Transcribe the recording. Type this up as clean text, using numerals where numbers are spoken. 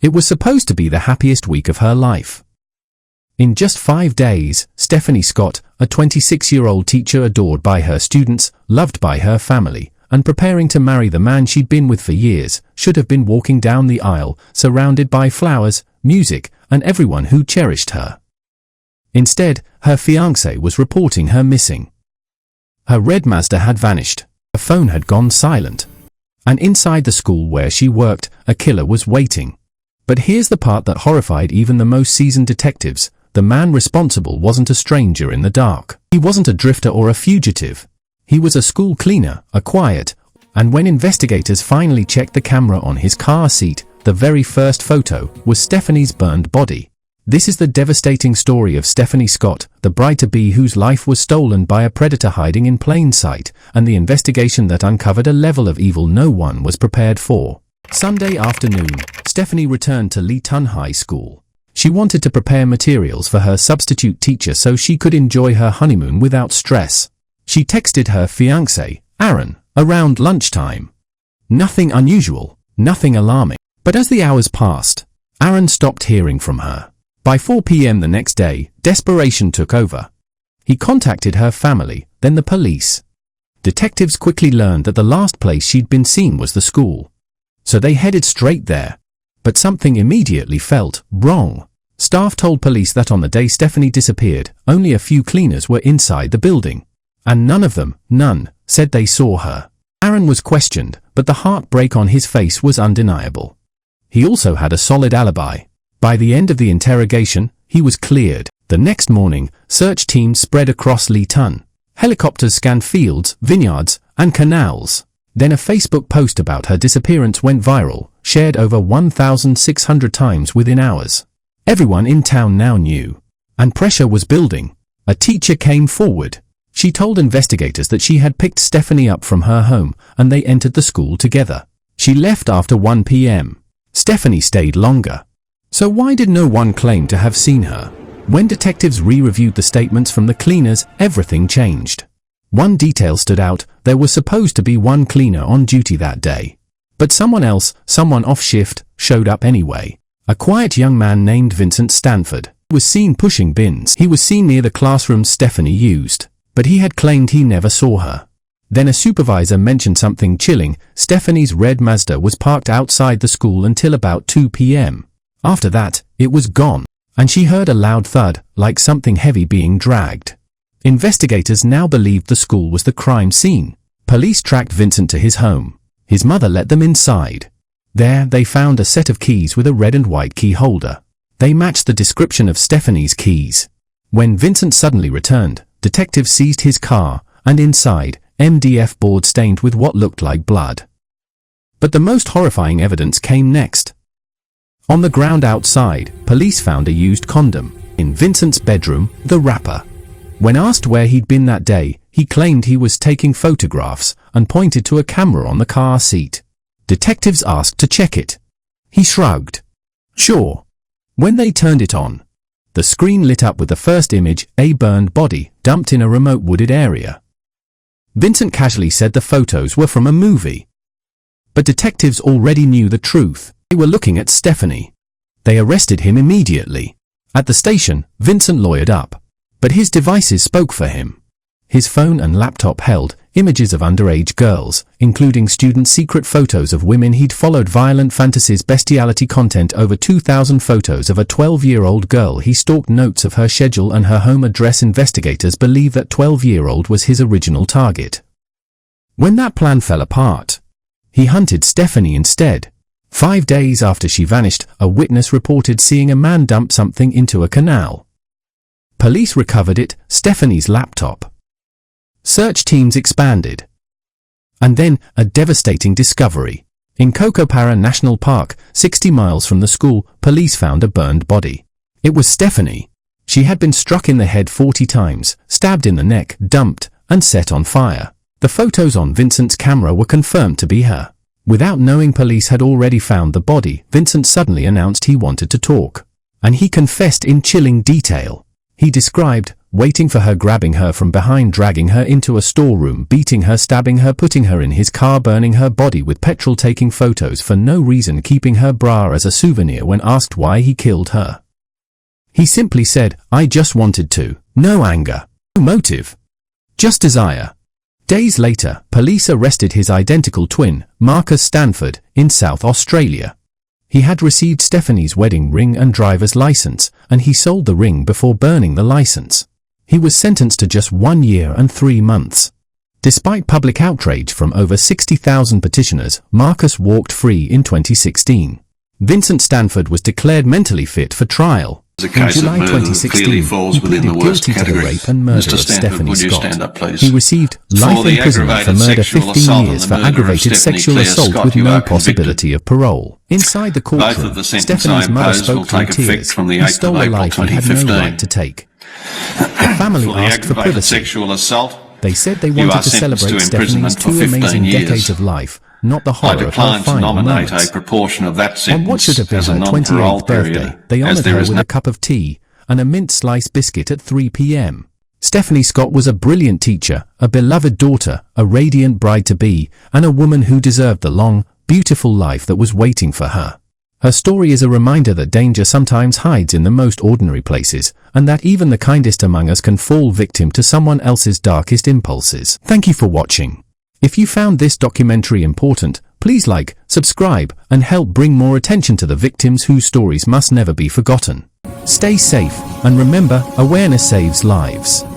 It was supposed to be the happiest week of her life. In just 5 days, Stephanie Scott, a 26-year-old teacher adored by her students, loved by her family, and preparing to marry the man she'd been with for years, should have been walking down the aisle, surrounded by flowers, music, and everyone who cherished her. Instead, her fiancé was reporting her missing. Her red Mazda had vanished, her phone had gone silent, and inside the school where she worked, a killer was waiting. But here's the part that horrified even the most seasoned detectives. The man responsible wasn't a stranger in the dark. He wasn't a drifter or a fugitive. He was a school cleaner, a quiet, and when investigators finally checked the camera on his car seat, the very first photo was Stephanie's burned body. This is the devastating story of Stephanie Scott, the bride-to-be whose life was stolen by a predator hiding in plain sight, and the investigation that uncovered a level of evil no one was prepared for. Sunday afternoon, Stephanie returned to Leeton High School. She wanted to prepare materials for her substitute teacher so she could enjoy her honeymoon without stress. She texted her fiancé, Aaron, around lunchtime. Nothing unusual, nothing alarming. But as the hours passed, Aaron stopped hearing from her. By 4 p.m. the next day, desperation took over. He contacted her family, then the police. Detectives quickly learned that the last place she'd been seen was the school. So they headed straight there. But something immediately felt wrong. Staff told police that on the day Stephanie disappeared, only a few cleaners were inside the building. And none of them, said they saw her. Aaron was questioned, but the heartbreak on his face was undeniable. He also had a solid alibi. By the end of the interrogation, he was cleared. The next morning, search teams spread across Leeton. Helicopters scanned fields, vineyards, and canals. Then a Facebook post about her disappearance went viral, shared over 1,600 times within hours. Everyone in town now knew. And pressure was building. A teacher came forward. She told investigators that she had picked Stephanie up from her home, and they entered the school together. She left after 1 p.m. Stephanie stayed longer. So why did no one claim to have seen her? When detectives re-reviewed the statements from the cleaners, everything changed. One detail stood out: there was supposed to be one cleaner on duty that day. But someone else, someone off shift, showed up anyway. A quiet young man named Vincent Stanford was seen pushing bins. He was seen near the classroom Stephanie used, but he had claimed he never saw her. Then a supervisor mentioned something chilling: Stephanie's red Mazda was parked outside the school until about 2 p.m. After that, it was gone, and she heard a loud thud, like something heavy being dragged. Investigators now believed the school was the crime scene. Police tracked Vincent to his home. His mother let them inside. There, they found a set of keys with a red and white key holder. They matched the description of Stephanie's keys. When Vincent suddenly returned, detectives seized his car, and inside, MDF board stained with what looked like blood. But the most horrifying evidence came next. On the ground outside, police found a used condom. In Vincent's bedroom, the wrapper. When asked where he'd been that day, he claimed he was taking photographs and pointed to a camera on the car seat. Detectives asked to check it. He shrugged. Sure. When they turned it on, the screen lit up with the first image: a burned body, dumped in a remote wooded area. Vincent casually said the photos were from a movie. But detectives already knew the truth. They were looking at Stephanie. They arrested him immediately. At the station, Vincent lawyered up. But his devices spoke for him. His phone and laptop held images of underage girls, including student secret photos of women he'd followed, violent fantasies, bestiality content, over 2,000 photos of a 12-year-old girl he stalked, notes of her schedule and her home address. Investigators believe that 12-year-old was his original target. When that plan fell apart, he hunted Stephanie instead. 5 days after she vanished, a witness reported seeing a man dump something into a canal. Police recovered it, Stephanie's laptop. Search teams expanded. And then, a devastating discovery. In Cocopara National Park, 60 miles from the school, police found a burned body. It was Stephanie. She had been struck in the head 40 times, stabbed in the neck, dumped, and set on fire. The photos on Vincent's camera were confirmed to be her. Without knowing police had already found the body, Vincent suddenly announced he wanted to talk. And he confessed in chilling detail. He described waiting for her, grabbing her from behind, dragging her into a storeroom, beating her, stabbing her, putting her in his car, burning her body with petrol, taking photos for no reason, keeping her bra as a souvenir. When asked why he killed her, he simply said, "I just wanted to. No anger, no motive, just desire." Days later, police arrested his identical twin, Marcus Stanford, in South Australia. He had received Stephanie's wedding ring and driver's license, and he sold the ring before burning the license. He was sentenced to just 1 year and 3 months. Despite public outrage from over 60,000 petitioners, Marcus walked free in 2016. Vincent Stanford was declared mentally fit for trial. In July 2016, he pleaded guilty to the rape and murder of Stephanie Scott. He received life imprisonment for murder, 15 years for aggravated sexual assault with no possibility of parole. Inside the courtroom, Stephanie's mother spoke through tears. He stole a life he had no right to take. The family asked for privacy. They said they wanted to celebrate Stephanie's 2 amazing decades of life, not the horror of her final moments. On what should have been her 28th birthday, they honored her with a cup of tea and a mint slice biscuit at 3 p.m. Stephanie Scott was a brilliant teacher, a beloved daughter, a radiant bride-to-be, and a woman who deserved the long, beautiful life that was waiting for her. Her story is a reminder that danger sometimes hides in the most ordinary places, and that even the kindest among us can fall victim to someone else's darkest impulses. Thank you for watching. If you found this documentary important, please like, subscribe, and help bring more attention to the victims whose stories must never be forgotten. Stay safe, and remember, awareness saves lives.